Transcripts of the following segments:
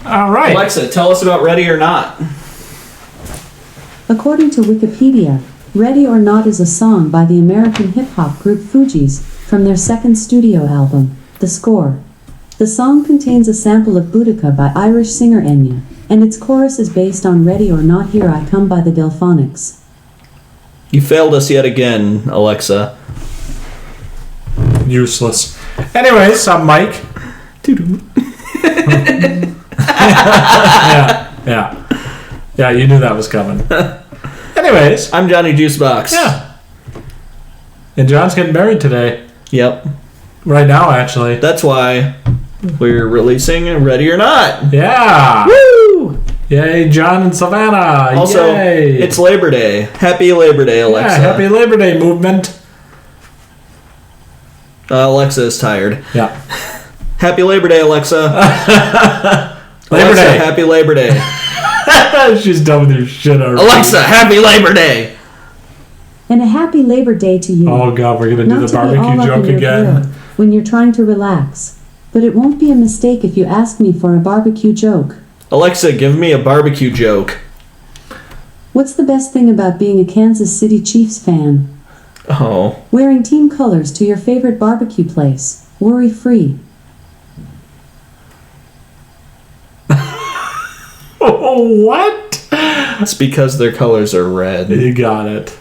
All right. Alexa, tell us about Ready or Not. According to Wikipedia, Ready or Not is a song by the American hip-hop group Fugees from their second studio album, The Score. The song contains a sample of Boudica by Irish singer Enya, and its chorus is based on Ready or Not Here I Come by the Delphonics. You failed us yet again, Alexa. Useless. Anyways, I'm Mike. Yeah, you knew that was coming. Anyways. I'm Johnny Juicebox. Yeah. And John's getting married today. Yep. Right now, actually. That's why we're releasing Ready or Not. Yeah. Woo! Yay, John and Savannah. Also, Yay. it's Labor Day. Happy Labor Day, Alexa. Yeah, happy Labor Day movement. Alexa is tired. Yeah. Happy Labor Day, Alexa. Labor Alexa, Day. Happy Labor Day. She's done with your shit already. Alexa, Happy Labor Day. And a happy Labor Day to you. Oh, God, we're going to do the Not to be all barbecue up joke in your again. grill when you're trying to relax. But it won't be a mistake if you ask me for a barbecue joke. Alexa, give me a barbecue joke. What's the best thing about being a Kansas City Chiefs fan? Oh. Wearing team colors to your favorite barbecue place. Worry-free. Oh, what? It's because their colors are red. You got it.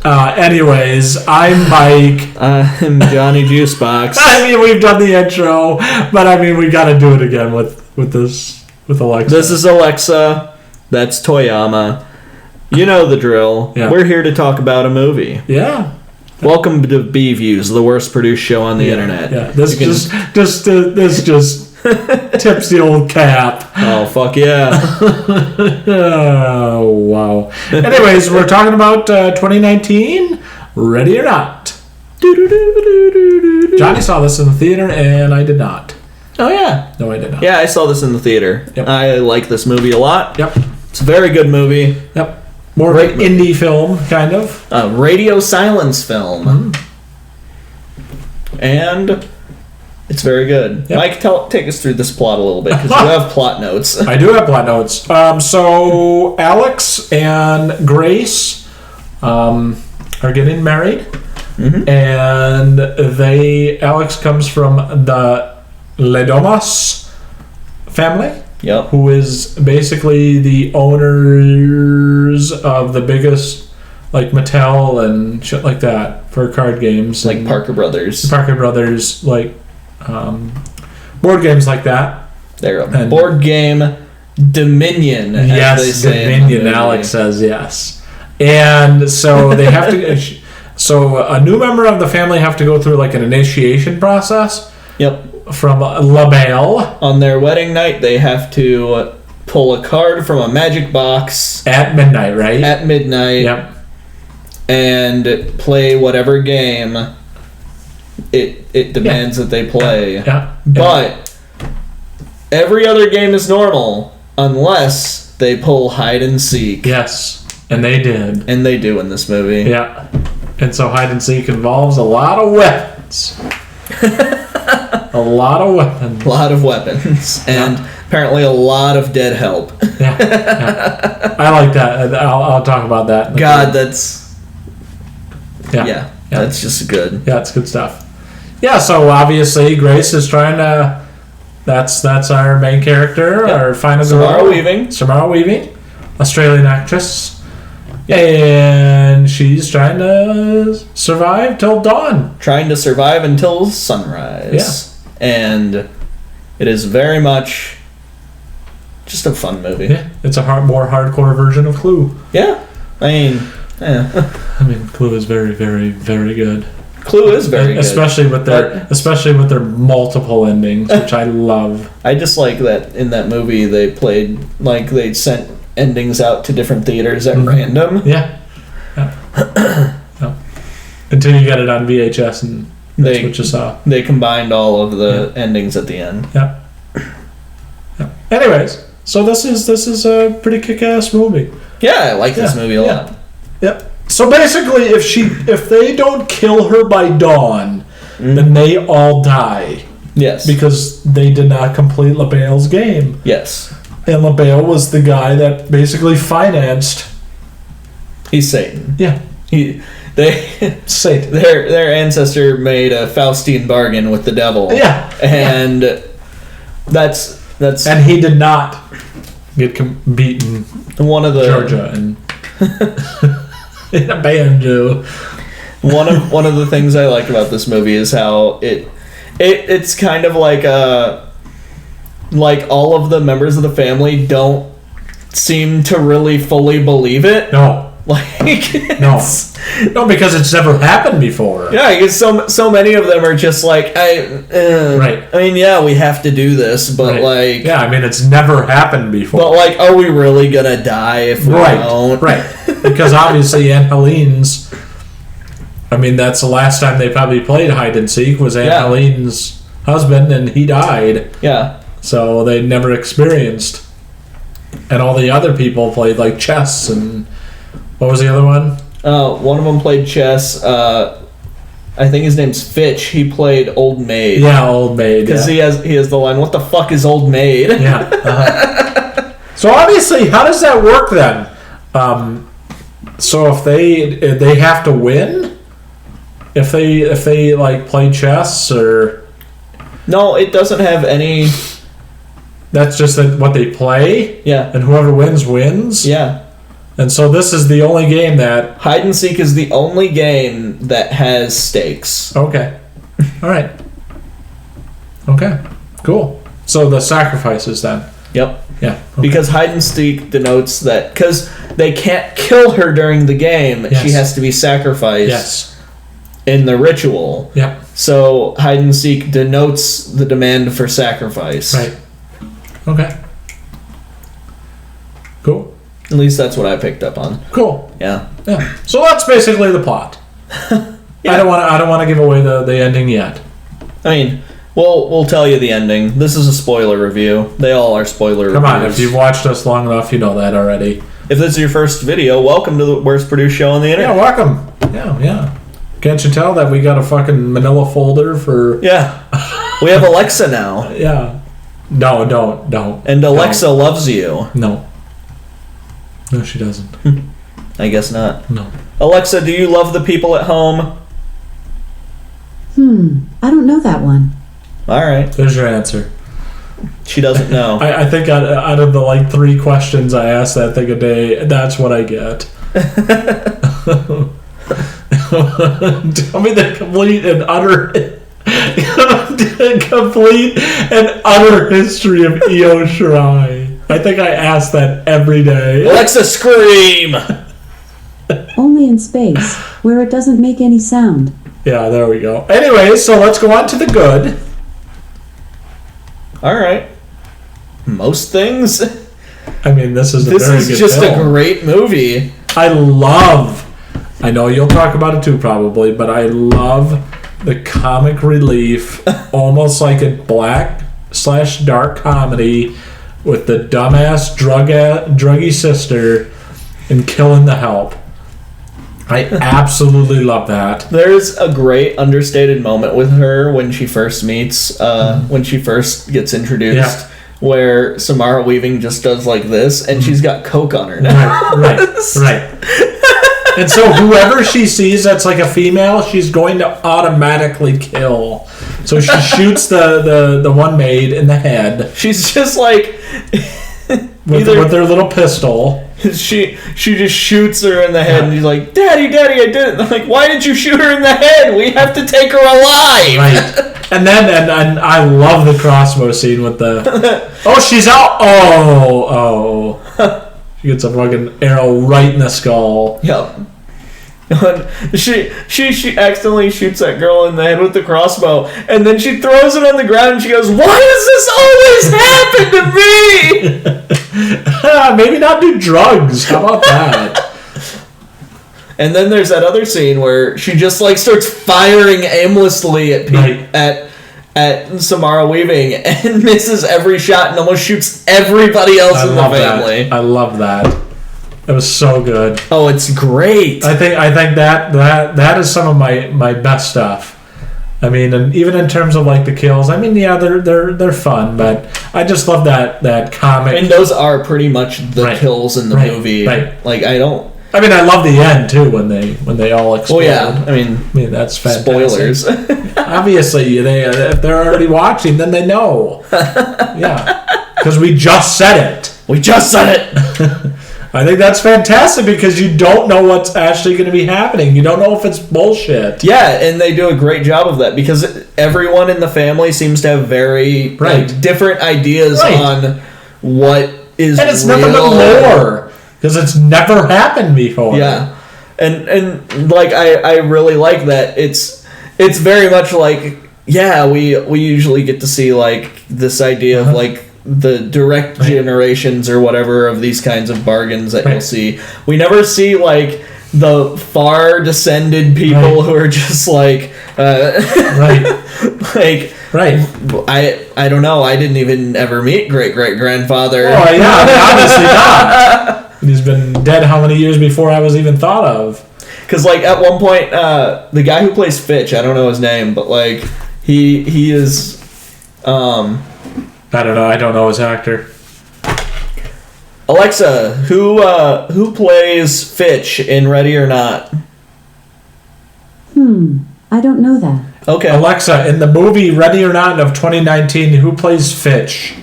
Anyways, I'm Mike. I'm Johnny Juicebox. I mean, we've done the intro, but I mean, we got to do it again with Alexa. This is Alexa. That's Toyama. You know the drill. Yeah. We're here to talk about a movie. Yeah. Welcome to B-Views, the worst produced show on the internet. Yeah. This just tips the old cap. Oh, fuck yeah. Oh, wow. Anyways, we're talking about 2019, Ready or Not. Johnny saw this in the theater, and I did not. Oh, yeah. No, I did not. Yeah, I saw this in the theater. Yep. I like this movie a lot. Yep. It's a very good movie. Yep. More of an indie film, kind of. A radio silence film. Mm-hmm. And it's very good. Yep. Mike, take us through this plot a little bit, because you have plot notes. I do have plot notes. So Alex and Grace are getting married, and Alex comes from the Ledomas family. Yep. Who is basically the owners of the biggest, like Mattel and shit like that for card games, Like and Parker Brothers. like board games like that. There you go. And- Board game Dominion. As they Yes, say in the Dominion. movie. Alex says yes, and so they have to. So a new member of the family have to go through like an initiation process. Yep. From La Belle On their wedding night, they have to pull a card from a magic box at midnight, right? at midnight. Yep. And play whatever game it demands that they play. Yeah. But every other game is normal unless they pull hide and seek. Yes, and they did. And they do in this movie. Yeah. And so hide and seek involves a lot of weapons. A lot of weapons. A lot of weapons. And apparently a lot of dead help. Yeah. I like that. I'll talk about that. God, that's... Yeah. That's just good. Yeah, it's good stuff. Yeah, so obviously Grace is trying to... That's our main character, our final girl. Samara Weaving. Australian actress. And she's trying to survive till dawn. Trying to survive until sunrise. Yeah. And it is very much just a fun movie. Yeah, it's a more hardcore version of Clue. Yeah. I mean, Clue is very, very, very good. Clue is very good. Especially with their multiple endings, which I love. I just like that in that movie they played, like, they sent endings out to different theaters at random. Yeah. Until you get it on VHS and that's what you saw. They combined all of the endings at the end. Yeah. Anyways, so this is a pretty kick-ass movie. Yeah, I like this movie a lot. Yep. So basically, if they don't kill her by dawn, then they all die. Yes. Because they did not complete LaBelle's game. Yes. And LaBelle was the guy that basically financed. He's Satan. Yeah. Satan. Their ancestor made a Faustian bargain with the devil. Yeah. And that's and he did not get beaten one of the Georgia and in a banjo. One of the things I like about this movie is how it's kind of like all of the members of the family don't seem to really fully believe it. No. No, because it's never happened before. Yeah, because so many of them are just like, right. I mean, yeah, we have to do this, but right. Yeah, I mean, it's never happened before. But like, are we really gonna die if we don't? Right. Because obviously, Aunt Helene's. I mean, that's the last time they probably played hide and seek was Aunt Helene's husband, and he died. Yeah. So they never experienced, and all the other people played like chess and. What was the other one? One of them played chess. I think his name's Fitch. He played Old Maid. Yeah, Old Maid. Because he has the line, "What the fuck is Old Maid?" Yeah. So obviously, how does that work then? So if they have to win, if they like play chess or no, it doesn't have any. That's just what they play. Yeah. And whoever wins. Yeah. And so this is the only game that... Hide and Seek is the only game that has stakes. Okay. All right. Okay. Cool. So the sacrifices then. Yep. Yeah. Okay. Because Hide and Seek denotes that... Because they can't kill her during the game. Yes. She has to be sacrificed. Yes. In the ritual. Yeah. So Hide and Seek denotes the demand for sacrifice. Right. Okay. Cool. At least that's what I picked up on. Cool. Yeah. Yeah. So that's basically the plot. Yeah. I don't want to give away the ending yet. I mean, we'll tell you the ending. This is a spoiler review. They all are spoiler reviews. Come on, if you've watched us long enough, you know that already. If this is your first video, welcome to the worst produced show on the internet. Yeah, welcome. Yeah. Can't you tell that we got a fucking manila folder for... Yeah. We have Alexa now. Yeah. No, don't. And Alexa loves you. No. No, she doesn't. I guess not. No. Alexa, do you love the people at home? I don't know that one. All right. There's your answer. She doesn't know. I think out of the 3 questions I ask that thing a day, that's what I get. Tell me the complete and utter history of Io Shirai. I think I ask that every day. Alexa, scream! Only in space, where it doesn't make any sound. Yeah, there we go. Anyway, so let's go on to the good. All right. Most things. I mean, this is a very good film. This is just a great movie. I know you'll talk about it too probably, but I love the comic relief, almost like a black/dark comedy with the dumbass druggy sister and killing the help. I absolutely love that. There's a great understated moment with her when she first meets, when she first gets introduced, where Samara Weaving just does like this, and she's got coke on her now. Right. And so whoever she sees that's like a female, she's going to automatically kill. So she shoots the one maid in the head. She's just like... with their little pistol. She just shoots her in the head, and she's like, Daddy, I did it. I'm like, why did you shoot her in the head? We have to take her alive. Right. And then I love the crossbow scene with the... Oh, she's out. Oh. She gets a fucking arrow right in the skull. Yep. She accidentally shoots that girl in the head with the crossbow, and then she throws it on the ground and she goes, why does this always happen to me? Maybe not do drugs. How about that? And then there's that other scene where she just starts firing aimlessly at Samara Weaving and misses every shot and almost shoots everybody else in the family. I love that. It was so good. Oh, it's great. I think that is some of my best stuff. I mean, and even in terms of like the kills, I mean, yeah, they're fun, but I just love that comic. And those are pretty much the kills in the movie. Right. Like I mean, I love the end too when they all explode. Well, yeah. I mean, that's fantastic. Spoilers. Obviously, if they're already watching, then they know. Yeah, because we just said it. We just said it. I think that's fantastic because you don't know what's actually going to be happening. You don't know if it's bullshit. Yeah, and they do a great job of that because everyone in the family seems to have very different ideas on what is and it's real. nothing but lore because it's never happened before. Yeah, and like I really like that. It's very much like we usually get to see like this idea of like the direct generations or whatever of these kinds of bargains that you'll see. We never see like the far descended people who are just like like I don't know, I didn't even ever meet great-great-grandfather. Oh yeah, obviously not. He's been dead how many years before I was even thought of? Because like at one point the guy who plays Fitch, I don't know his name, but like he is I don't know. I don't know his actor. Alexa, who plays Fitch in Ready or Not? I don't know that. Okay. Alexa, in the movie Ready or Not of 2019, who plays Fitch?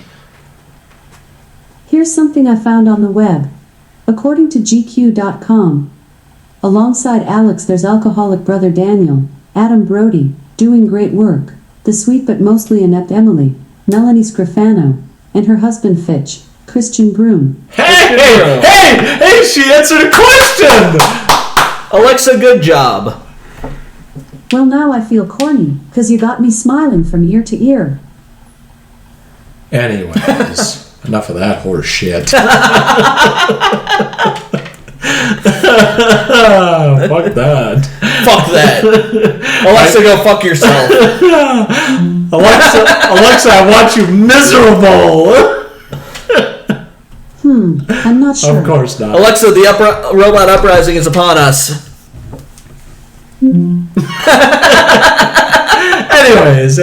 Here's something I found on the web. According to GQ.com, alongside Alex there's alcoholic brother Daniel, Adam Brody, doing great work, the sweet but mostly inept Emily, Melanie Scrofano, and her husband Fitch, Christian Broom. Hey, she answered a question! Alexa, good job. Well, now I feel corny, 'cause you got me smiling from ear to ear. Anyways, enough of that horse shit. Fuck that. Fuck that. Alexa, go fuck yourself. Alexa, I want you miserable. I'm not sure. Of course not. Alexa, the robot uprising is upon us. Anyways,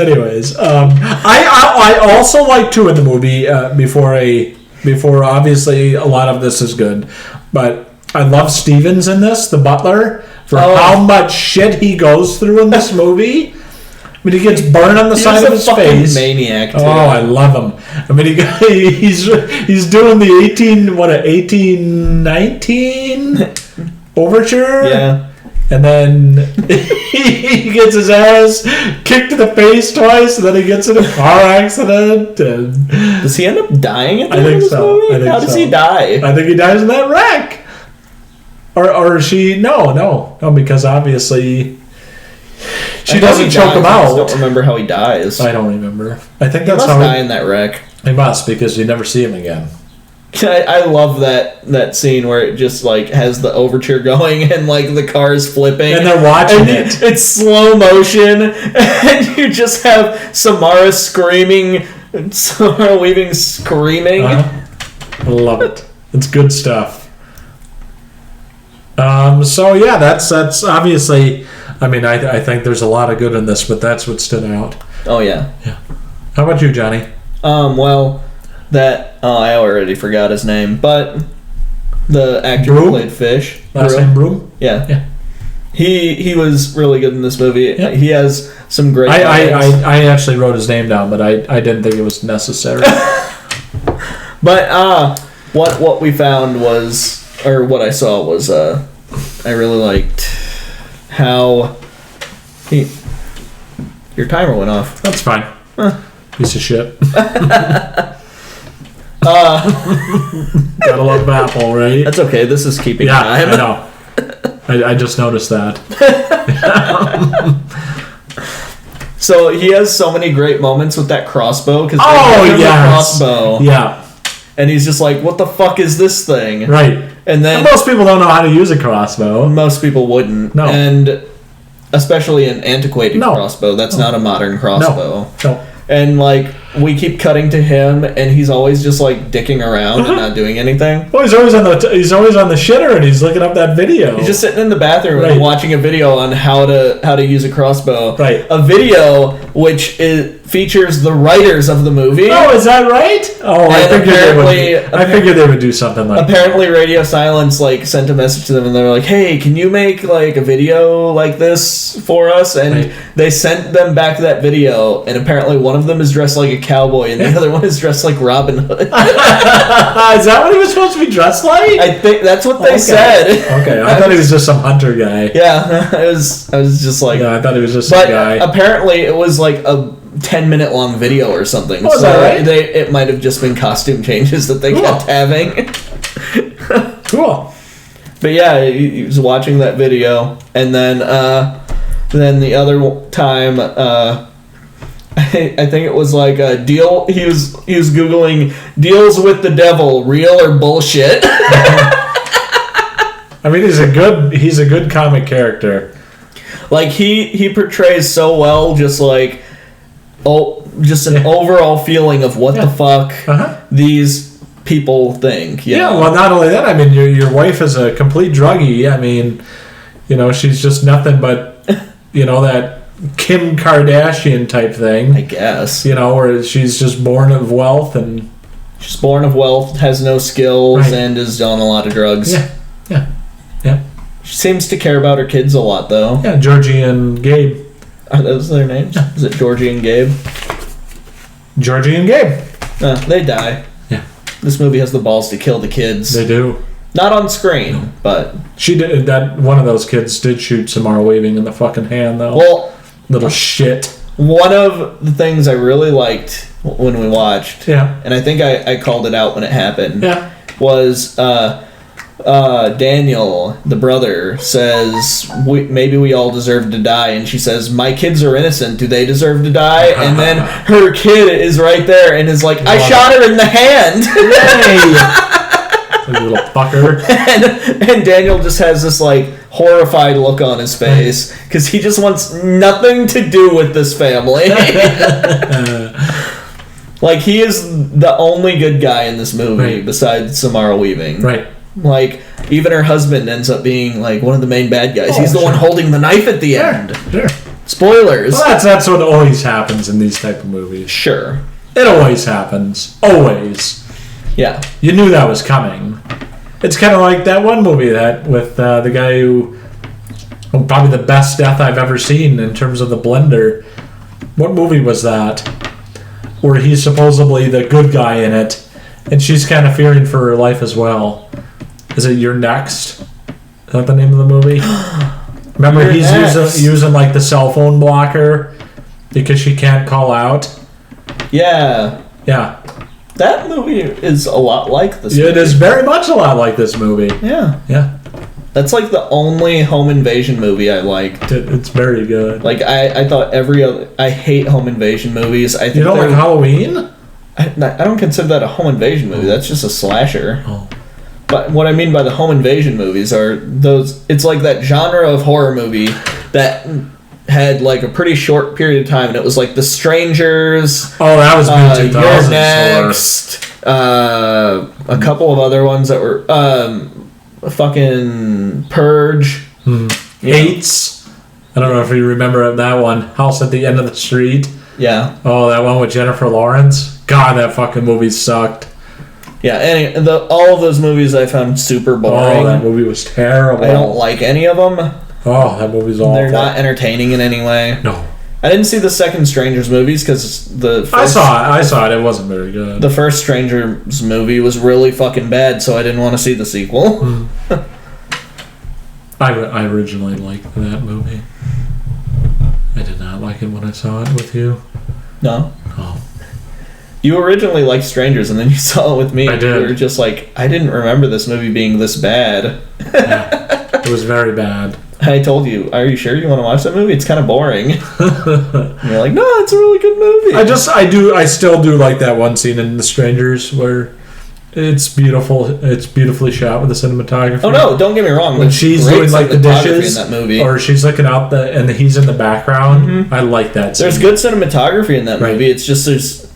I also like too in the movie before obviously a lot of this is good, but I love Stevens in this, the butler, for how much shit he goes through in this movie. I mean, he gets burned on the side of his face. Maniac. Too. Oh, I love him. I mean, he's doing the 1819 overture. Yeah. And then he gets his ass kicked to the face twice, and then he gets in a car accident. And does he end up dying at the end of this so. movie? How does he die? I think he dies in that wreck. Or she... No, because obviously she doesn't choke him out. I don't remember how he dies. I don't remember. I think that's how he must die in that wreck. He must, because you never see him again. I love that scene where it just like has the overture going and like the car's flipping and they're watching it. It's slow motion and you just have Samara Weaving screaming. I love it. It's good stuff. So yeah, that's obviously. I mean, I think there's a lot of good in this, but that's what stood out. Oh yeah. How about you, Johnny? Well. I already forgot his name, but the actor who played Fish. Last name Broom? Yeah. He was really good in this movie. Yeah. He has some great I actually wrote his name down, but I didn't think it was necessary. But what we found was, or what I saw was, I really liked how your timer went off. That's fine. Piece of shit. Gotta love Apple, right? That's okay. This is keeping time. I know. I just noticed that. So he has so many great moments with that crossbow. Crossbow. Yeah. And he's just like, what the fuck is this thing? Right. And then most people don't know how to use a crossbow. Most people wouldn't. No. And especially an antiquated crossbow. That's not a modern crossbow. No. And like we keep cutting to him, and he's always just like dicking around and not doing anything. Well, he's always on the shitter, and he's looking up that video. He's just sitting in the bathroom and watching a video on how to use a crossbow. Right. A video which features the writers of the movie. Oh, is that right? Oh, I figured they would do something like that. Apparently, Radio Silence like sent a message to them, and they're like, "Hey, can you make like a video like this for us?" And they sent them back that video, and apparently one of them is dressed like a cowboy, and the other one is dressed like Robin Hood. Is that what he was supposed to be dressed like? I think that's what they said. Okay, I thought he was just some hunter guy. Yeah, I was just like, I thought he was just some guy. Apparently, it was like a 10-minute long video or something. Oh, is that right? It might have just been costume changes that they kept having. Cool. But yeah, he was watching that video, and then the other time, I think it was like a deal. He was googling deals with the devil, real or bullshit. I mean, he's a good comic character. Like he portrays so well, just like just an overall feeling of what the fuck these people think. Well, not only that, I mean, your wife is a complete druggie. I mean, she's just nothing but, that Kim Kardashian type thing. I guess. Where she's just born of wealth and... She's born of wealth, has no skills, and is on a lot of drugs. Yeah. She seems to care about her kids a lot, though. Yeah, Georgie and Gabe. Are those their names? Yeah. Is it Georgie and Gabe? Georgie and Gabe. They die. Yeah. This movie has the balls to kill the kids. They do. Not on screen, but... She did that. One of those kids did shoot Samara Weaving in the fucking hand, though. Well... Little shit. One of the things I really liked when we watched, and I think I called it out when it happened, was... Daniel, the brother, says, maybe we all deserve to die. And she says, my kids are innocent. Do they deserve to die? And then her kid is right there and is like, I shot her in the hand. You little fucker. And Daniel just has this, like, horrified look on his face because he just wants nothing to do with this family. Like, he is the only good guy in this movie besides Samara Weaving. Right. Like, even her husband ends up being, like, one of the main bad guys. He's the one holding the knife at the end. Sure. Spoilers. Well, that's what always happens in these type of movies. Sure. It always happens. Always. Yeah. You knew that was coming. It's kind of like that one movie with the guy who... probably the best death I've ever seen in terms of the blender. What movie was that? Where he's supposedly the good guy in it, and she's kind of fearing for her life as well. Is it You're Next? Is that the name of the movie? Remember, he's using like the cell phone blocker because she can't call out. Yeah. Yeah. That movie is a lot like this movie. It is very much a lot like this movie. Yeah. Yeah. That's like the only home invasion movie I liked. It's very good. Like, I thought every other... I hate home invasion movies. I think you don't like Halloween? I don't consider that a home invasion movie. That's just a slasher. Oh. But what I mean by the home invasion movies are those... It's like that genre of horror movie that had like a pretty short period of time, and it was like The Strangers. Oh, that was You're Next. A couple of other ones that were... fucking Purge. Hates. I don't know if you remember that one. House at the End of the Street. Yeah. Oh, that one with Jennifer Lawrence. God, that fucking movie sucked. Yeah, all of those movies I found super boring. Oh, that movie was terrible. I don't like any of them. Oh, that movie's awful. They're not entertaining in any way. No. I didn't see the second Strangers movies because I saw it. It wasn't very good. The first Strangers movie was really fucking bad, so I didn't want to see the sequel. I originally liked that movie. I did not like it when I saw it with you. No? Oh. You originally liked Strangers, and then you saw it with me. I did. You were just like, I didn't remember this movie being this bad. Yeah, it was very bad. I told you, are you sure you want to watch that movie? It's kind of boring. And you're like, no, it's a really good movie. I still do like that one scene in The Strangers where it's beautiful. It's beautifully shot with the cinematography. Oh no, don't get me wrong. When she's doing like the dishes in that movie, or she's looking out and he's in the background. Mm-hmm. I like that scene. There's good cinematography in that movie. It's just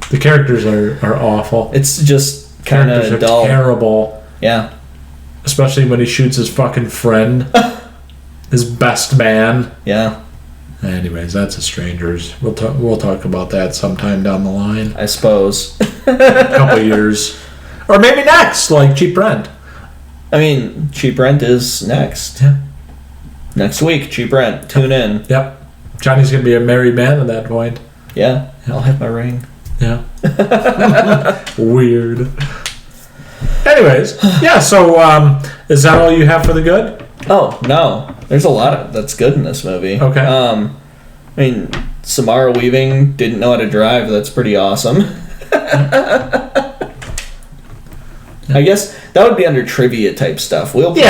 The characters are awful. It's just kind of dull. Terrible. Yeah. Especially when he shoots his fucking friend. His best man. Yeah. Anyways, that's a Strangers. We'll talk about that sometime down the line. I suppose. A couple years. Or maybe next, like Cheap Rent. I mean, Cheap Rent is next. Yeah. Next week, Cheap Rent. Tune in. Yep. Johnny's going to be a married man at that point. Yeah. I'll have my ring. Yeah. Weird. Anyways, yeah, so is that all you have for the good? Oh, no. There's a lot that's good in this movie. Okay. I mean, Samara Weaving didn't know how to drive. That's pretty awesome. I guess that would be under trivia type stuff. We'll talk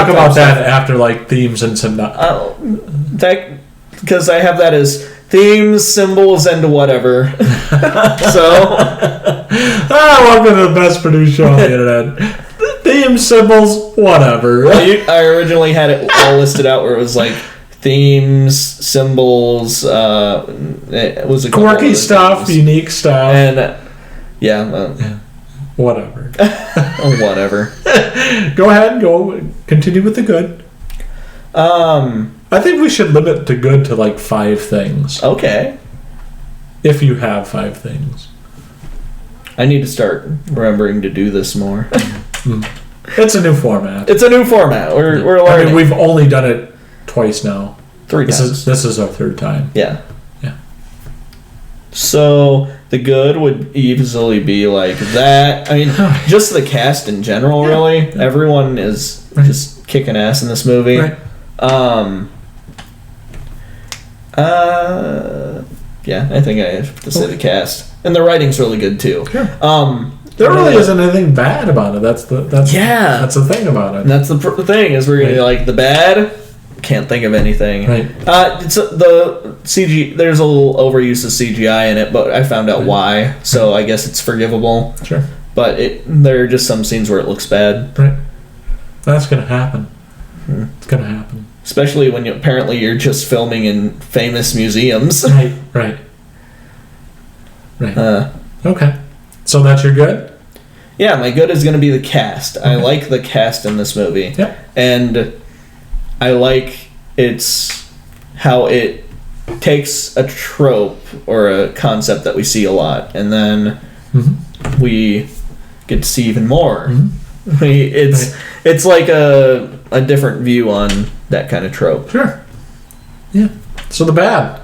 about that after like themes and some. Because I have that as themes, symbols, and whatever. Welcome to the best produced show on the internet. Themes, symbols, whatever. I originally had it all listed out where it was like themes, symbols. It was a quirky stuff, unique stuff, and whatever. Whatever. Go ahead. Continue with the good. I think we should limit the good to like 5 things. Okay. If you have 5 things. I need to start remembering to do this more. It's a new format. We're learning. I mean, we've only done it twice now. 3 times. This is our 3rd time. Yeah. Yeah. So the good would easily be like that. I mean, just the cast in general, really. Yeah. Everyone is just kicking ass in this movie. Right. I think I have to say the cast. And the writing's really good too. Sure. There really isn't anything bad about it. That's the thing about it. And that's the thing is we're gonna like the bad. Can't think of anything. Right. It's the CG. There's a little overuse of CGI in it, but I found out why. So I guess it's forgivable. Sure. But there are just some scenes where it looks bad. Right. That's gonna happen. It's gonna happen. Especially when apparently you're just filming in famous museums. Right. Okay. So that's your good? Yeah, my good is going to be the cast. Okay. I like the cast in this movie. Yep. And I like how it takes a trope or a concept that we see a lot, and then we get to see even more. It's like a different view on that kind of trope. Sure. Yeah. So the bad?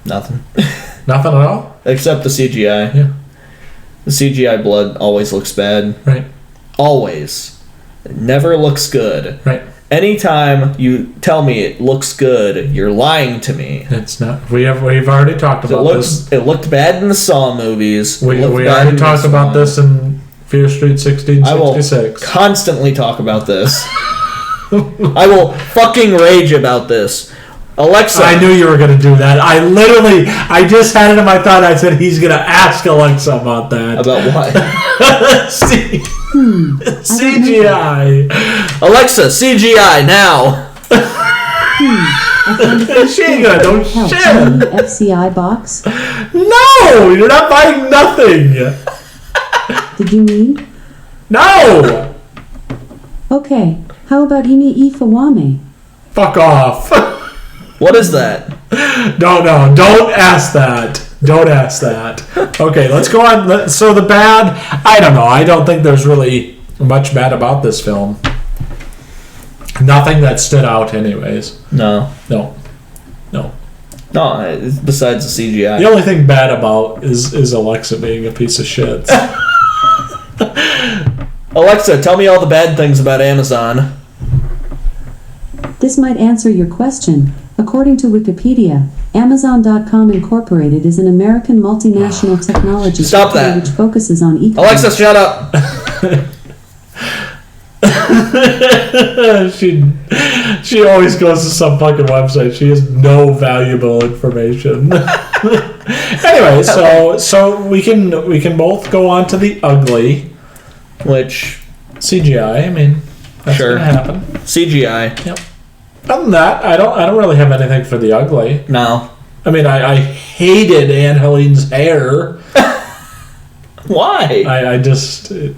Nothing. Nothing at all? Except the CGI. Yeah. The CGI blood always looks bad. Right. Always. It never looks good. Right. Anytime you tell me it looks good, you're lying to me. It's not. We've already talked about this. It looked bad in the Saw movies. We already talked about this in Fear Street 1666. I will constantly talk about this. I will fucking rage about this. Alexa. I knew you were going to do that. I just had it in my thought. I said he's going to ask Alexa about that. About what? CGI. Alexa, CGI now. She ain't gonna know shit. FCI box? No, you're not buying nothing. Did you mean? No. Okay, how about Imi Ifawame? Fuck off. What is that? No, don't ask that. Don't ask that. Okay, let's go on. So the bad, I don't know. I don't think there's really much bad about this film. Nothing that stood out anyways. No. Besides the CGI. The only thing bad about is Alexa being a piece of shit. Alexa, tell me all the bad things about Amazon. This might answer your question. According to Wikipedia, Amazon.com Incorporated is an American multinational technology company which focuses on e-commerce. Alexa, shut up! She always goes to some fucking website. She has no valuable information. Anyway, so we can both go on to the ugly, which CGI. I mean, that's gonna happen. CGI. Yep. Other than that, I don't really have anything for the ugly. No. I mean, I hated Aunt Helene's hair. Why? I just it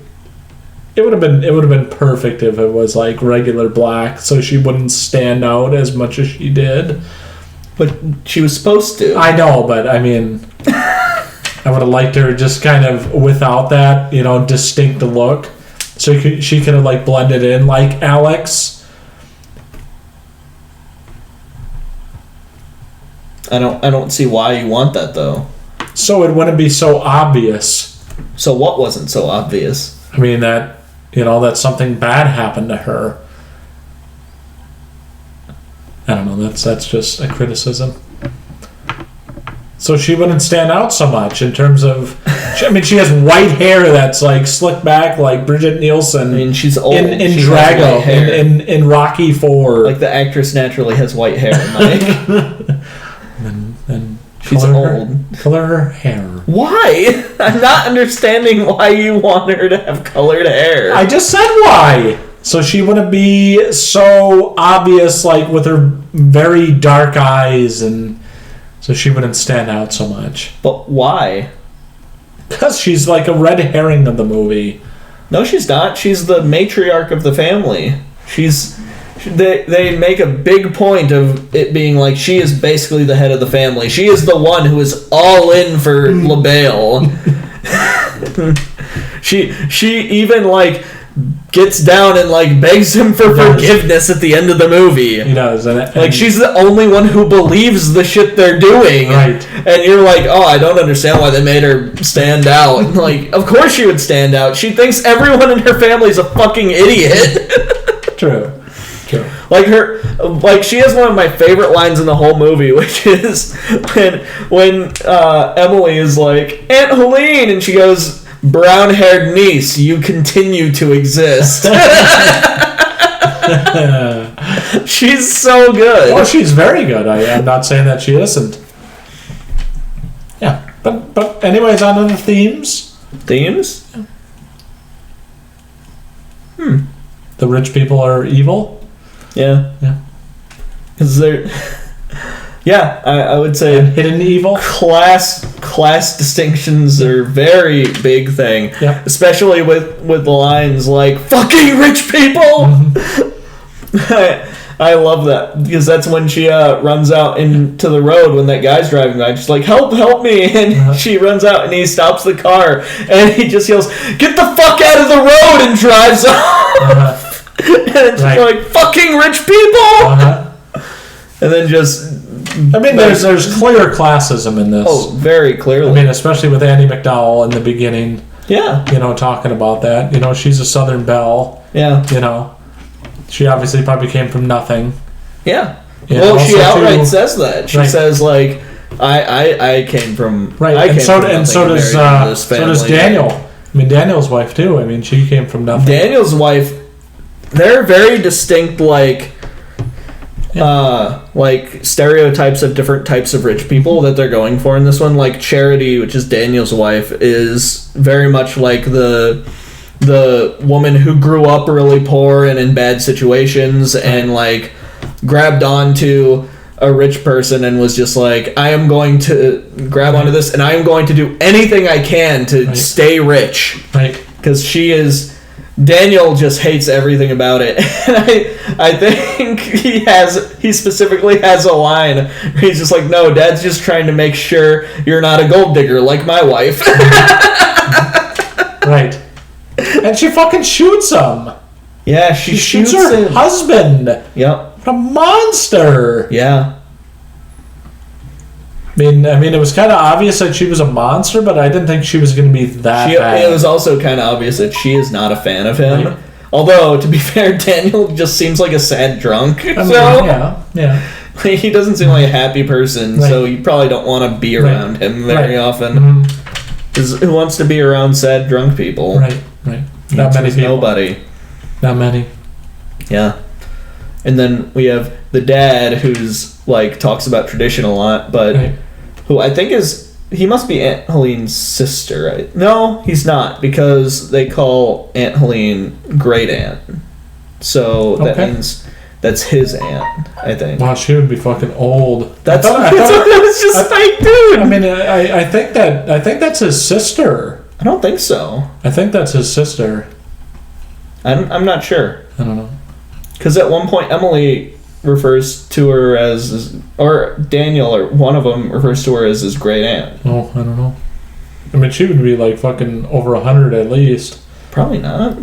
would have been perfect if it was like regular black, so she wouldn't stand out as much as she did. But she was supposed to. I know, but I mean, I would have liked her just kind of without that, distinct look. So she could have like blended in like Alex. I don't see why you want that though. So it wouldn't be so obvious. So what wasn't so obvious? I mean that that something bad happened to her. I don't know. That's just a criticism. So she wouldn't stand out so much in terms of. She has white hair that's like slicked back like Bridget Nielsen. I mean, she's old. In Drago, in Rocky IV. Like the actress naturally has white hair, Mike. and she's old. Color her hair. Why? I'm not understanding why you want her to have colored hair. I just said why. So she wouldn't be so obvious, like with her very dark eyes, and so she wouldn't stand out so much. But why? Because she's like a red herring of the movie. No, she's not. She's the matriarch of the family. They make a big point of it being like she is basically the head of the family. She is the one who is all in for LaBelle. She even like gets down and like begs him for forgiveness at the end of the movie. He does. Like she's the only one who believes the shit they're doing. Right. And you're like, oh, I don't understand why they made her stand out. Like, of course she would stand out. She thinks everyone in her family is a fucking idiot. True. Like she has one of my favorite lines in the whole movie, which is when Emily is like, Aunt Helene, and she goes, brown-haired niece, you continue to exist. She's so good. Oh, she's very good. I'm not saying that she isn't. Yeah, but anyways, on to the themes. Themes? Yeah. The rich people are evil. Yeah. Yeah. Because they're... Yeah, I would say... And hidden evil? Class distinctions are a very big thing. Yeah. Especially with the lines like, fucking rich people! I love that. Because that's when she runs out into the road when that guy's driving by. She's like, help me! And she runs out and he stops the car. And he just yells, get the fuck out of the road! And drives off! And she's like, fucking rich people! And then just... I mean, there's clear classism in this. Oh, very clearly. I mean, especially with Andy McDowell in the beginning. Yeah. Talking about that. She's a Southern belle. Yeah. She obviously probably came from nothing. Yeah. Well, she outright says that. She says, like, I came from... Right, I and so does Daniel. I mean, Daniel's wife, too. I mean, she came from nothing. Daniel's wife, they're very distinct, like stereotypes of different types of rich people that they're going for in this one. Like Charity, which is Daniel's wife, is very much like the woman who grew up really poor and in bad situations and like grabbed onto a rich person and was just like, I am going to grab onto this and I am going to do anything I can to stay rich. Right. Because Daniel just hates everything about it. And I think he specifically has a line where he's just like, no, Dad's just trying to make sure you're not a gold digger like my wife. Right. And she fucking shoots him. Yeah, she shoots her husband. Yep. What a monster. Yeah. I mean, it was kind of obvious that she was a monster, but I didn't think she was going to be that bad. It was also kind of obvious that she is not a fan of him. Right. Although, to be fair, Daniel just seems like a sad drunk. Yeah. He doesn't seem like a happy person, so you probably don't want to be around him very often. Because who wants to be around sad drunk people? Right. Not many people. Nobody. Not many. Yeah. And then we have the dad who's like talks about tradition a lot, but who I think he must be Aunt Helene's sister, right? No, he's not, because they call Aunt Helene great aunt. So that That's his aunt, I think. Wow, she would be fucking old. That's what I was just like, dude. I mean, I think that's his sister. I don't think so. I think that's his sister. I'm not sure. I don't know. Because at one point, Emily refers to her as, or Daniel, or one of them refers to her as his great aunt. Oh, I don't know. I mean, she would be like fucking over 100 at least. Probably not.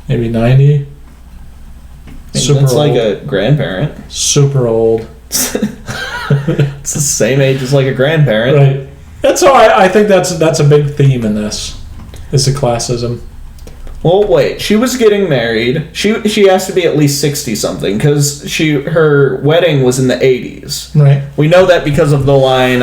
Maybe 90. Super that's old. Like a grandparent. Super old. It's the same age as like a grandparent. Right. That's all. I think that's a big theme in this. Is the classism. Well, wait. She was getting married. She has to be at least 60 something because her wedding was in the 80s. Right. We know that because of the line.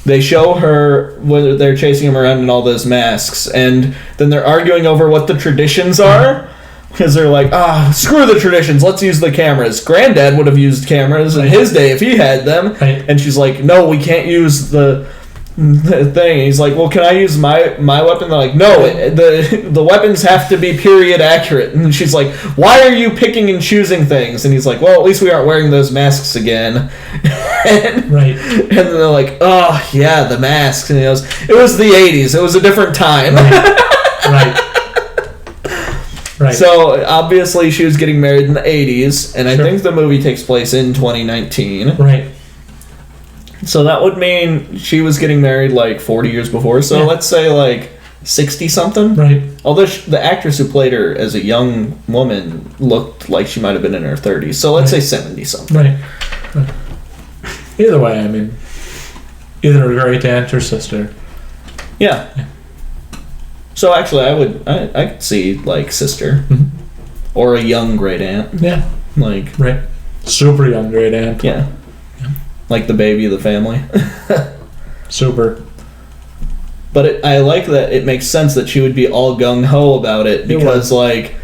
They show her whether they're chasing him around in all those masks, and then they're arguing over what the traditions are. Because they're like, screw the traditions, let's use the cameras. Granddad would have used cameras in his day if he had them. Right. And she's like, no, we can't use the thing. He's like, well, can I use my weapon? They're like, no, the weapons have to be period accurate. And she's like, why are you picking and choosing things? And he's like, well, at least we aren't wearing those masks again. Right. And then they're like, oh, yeah, the masks. And he goes, it was the 80s. It was a different time. Right. Right. So, obviously, she was getting married in the 80s, and I think the movie takes place in 2019. Right. So, that would mean she was getting married, like, 40 years before. So, let's say, like, 60-something. Right. Although the actress who played her as a young woman looked like she might have been in her 30s. So, let's say 70-something. Right. Either way, I mean, either a great aunt or sister. Yeah. So actually, I could see like sister, or a young great aunt. Yeah, like right, super young great aunt. Yeah, like the baby of the family. Super. But I like that it makes sense that she would be all gung ho about it because like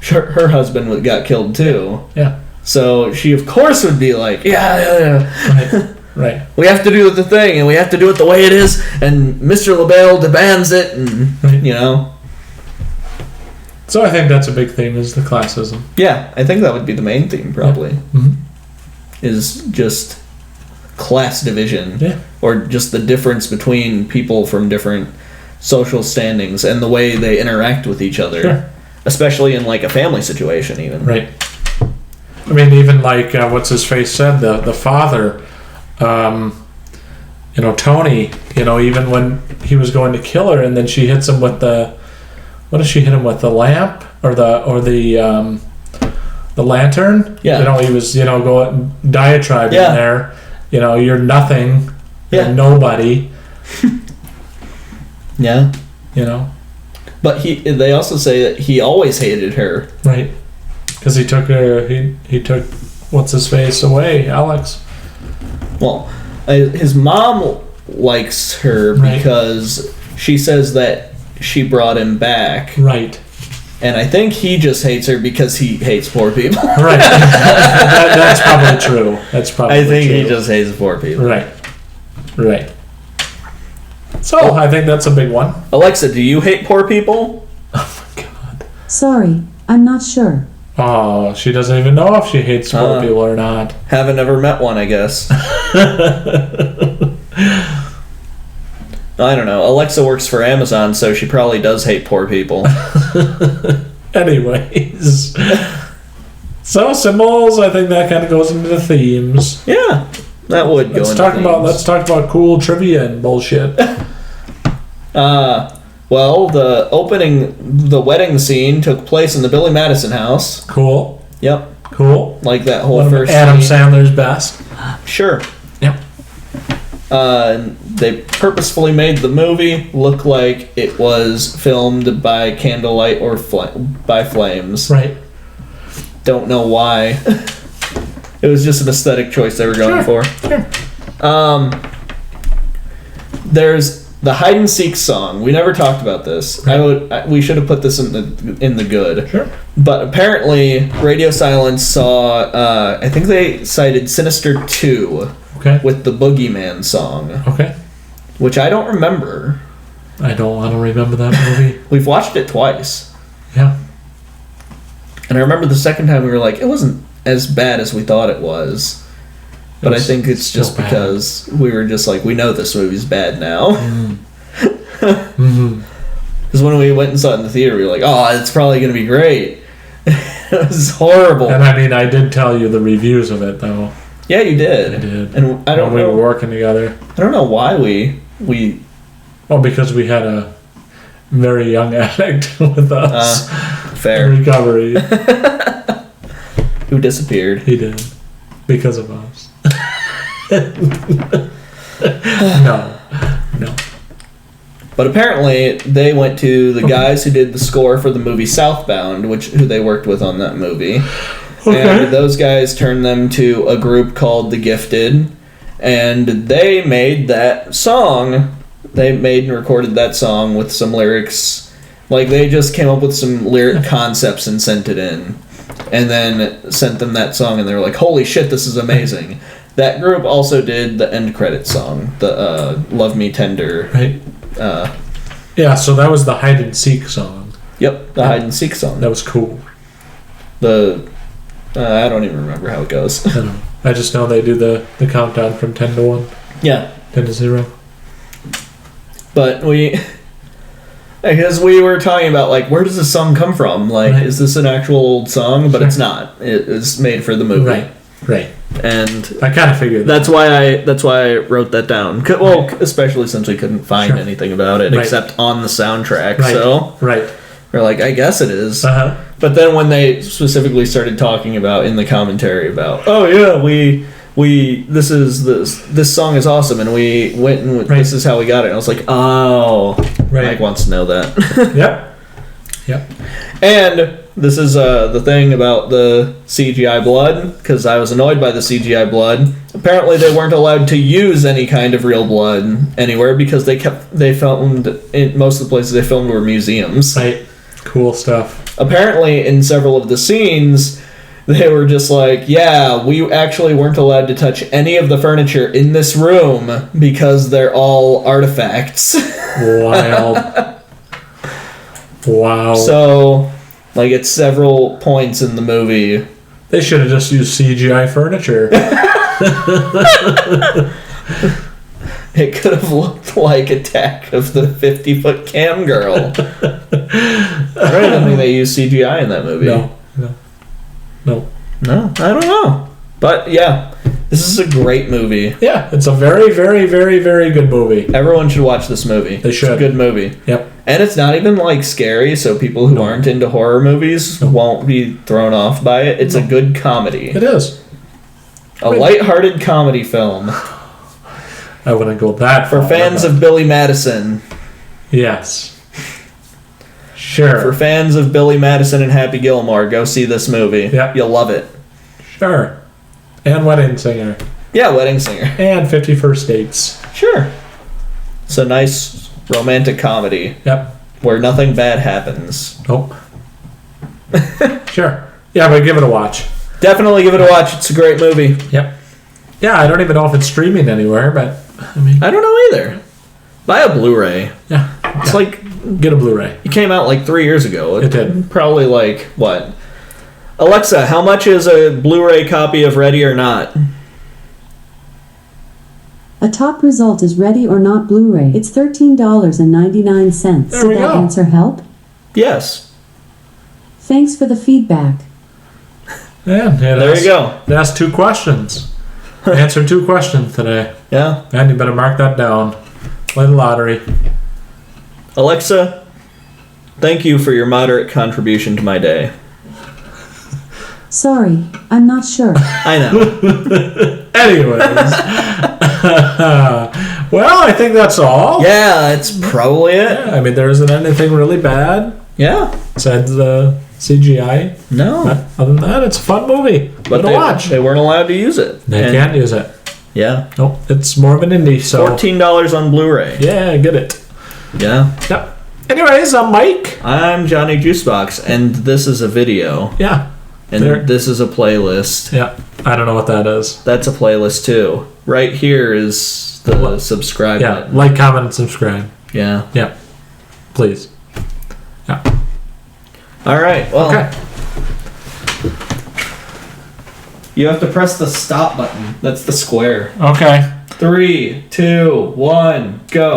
her husband got killed too. Yeah. So she of course would be like, yeah. Right. Right. We have to do the thing, and we have to do it the way it is, and Mr. LaBelle demands it, and, you know. So I think that's a big theme, is the classism. Yeah, I think that would be the main theme, probably. Yeah. Mm-hmm. Is just class division. Yeah. Or just the difference between people from different social standings and the way they interact with each other. Sure. Especially in, like, a family situation, even. Right. I mean, even like, what's-his-face said, the father... Tony, even when he was going to kill her, and then she hits him with what does she hit him with? The lamp or the lantern? Yeah. He was, going diatribing there. You're nothing. Yeah. You're nobody. Yeah. But they also say that he always hated her. Right. Because he took her, he took what's his face away, Alex. Well, his mom likes her because she says that she brought him back. Right. And I think he just hates her because he hates poor people. Right. That's probably true. That's probably I think true. He just hates poor people. Right. Right. So, I think that's a big one. Alexa, do you hate poor people? Oh, my God. Sorry, I'm not sure. Oh, she doesn't even know if she hates poor people or not. Haven't ever met one, I guess. I don't know. Alexa works for Amazon, so she probably does hate poor people. Anyways. So, symbols, I think that kind of goes into the themes. Yeah, that would go into themes. Let's talk about cool trivia and bullshit. Well, the wedding scene took place in the Billy Madison house. Cool. Yep. Cool. Like that whole One first of Adam scene. Sandler's best. Sure. Yep. They purposefully made the movie look like it was filmed by candlelight or by flames. Right. Don't know why. It was just an aesthetic choice they were going for. Sure. There's the hide and seek song. We never talked about this. Right. We should have put this in the good. Sure. But apparently, Radio Silence saw. I think they cited Sinister 2. Okay. With the Boogeyman song. Okay. Which I don't remember. I don't remember that movie. We've watched it twice. Yeah. And I remember the second time we were like, it wasn't as bad as we thought it was. But I think it's just because we were just like, we know this movie's bad now. Because when we went and saw it in the theater, we were like, oh, it's probably going to be great. It was horrible. And I mean, I did tell you the reviews of it, though. Yeah, you did. I did. And I don't know. We were working together. I don't know why we. Well, because we had a very young addict with us. Fair. In recovery. Who disappeared. He did. Because of us. No. But apparently, they went to the guys who did the score for the movie Southbound, who they worked with on that movie. Okay. And those guys turned them to a group called The Gifted, and they made that song. They made and recorded that song with some lyrics. Like, they just came up with some lyric concepts and sent it in. And then sent them that song, and they were like, holy shit, this is amazing. That group also did the end credit song, the Love Me Tender. Right. Yeah, so that was the hide and seek song. Yep, the hide and seek song. That was cool. I don't even remember how it goes. I don't know. I just know they do the countdown from 10 to 1. Yeah. 10 to 0. But because we were talking about, like, where does this song come from? Like, is this an actual old song? But it's not. It is made for the movie. Right. And I kind of figured that's why I wrote that down. Well, especially since we couldn't find anything about it except on the soundtrack. Right. So we're like, I guess it is. Uh-huh. But then when they specifically started talking about in the commentary about, oh yeah, this song is awesome, and we went and this is how we got it. And I was like, oh, Mike wants to know that. Yep. And this is the thing about the CGI blood, because I was annoyed by the CGI blood. Apparently, they weren't allowed to use any kind of real blood anywhere because they filmed in most of the places they filmed were museums. Right. Cool stuff. Apparently, in several of the scenes, they were just like, yeah, we actually weren't allowed to touch any of the furniture in this room because they're all artifacts. Wild. Wow. So, like, at several points in the movie, they should have just used CGI furniture. It could have looked like Attack of the 50-Foot Cam Girl. I don't think they used CGI in that movie. No, I don't know. But, yeah, this is a great movie. Yeah, it's a very, very, very, very good movie. Everyone should watch this movie. They should. It's a good movie. Yep. And it's not even, like, scary, so people who aren't into horror movies won't be thrown off by it. It's a good comedy. It is. A lighthearted comedy film. I wouldn't go that far. For fans of Billy Madison. Yes. Sure. For fans of Billy Madison and Happy Gilmore, go see this movie. Yeah. You'll love it. Sure. And Wedding Singer. Yeah, Wedding Singer. And 50 First Dates. Sure. It's a nice romantic comedy. Yep. Where nothing bad happens. Nope. Sure. Yeah, but give it a watch. Definitely give it a watch. It's a great movie. Yep. Yeah, I don't even know if it's streaming anywhere, but I don't know either. Buy a Blu-ray. Yeah. It's like, get a Blu-ray. It came out like 3 years ago. It did. Probably like, what? Alexa, how much is a Blu-ray copy of Ready or Not? A top result is Ready or Not Blu-ray. It's $13.99. There we Did that go. answer help? Yes. Thanks for the feedback. Yeah, there you go. It asked 2 questions. Answered 2 questions today. Yeah. And you better mark that down. Play the lottery. Alexa, thank you for your moderate contribution to my day. Sorry, I'm not sure. I know. Anyways. Well, I think that's all. Yeah, that's probably it. Yeah, I mean, there isn't anything really bad. Yeah. Besides the CGI. No. But other than that, it's a fun movie. But to watch. They weren't allowed to use it. They can't use it. Yeah. Nope. It's more of an indie, so. $14 on Blu-ray. Yeah, get it. Yeah. Yep. Anyways, I'm Mike. I'm Johnny Juicebox, and this is a video. Yeah. And this is a playlist. Yeah. I don't know what that is. That's a playlist, too. Right here is the subscribe button. Like, comment, and subscribe. Yeah. Please. Yeah. All right. Well, okay. You have to press the stop button. That's the square. Okay. 3, 2, 1, go.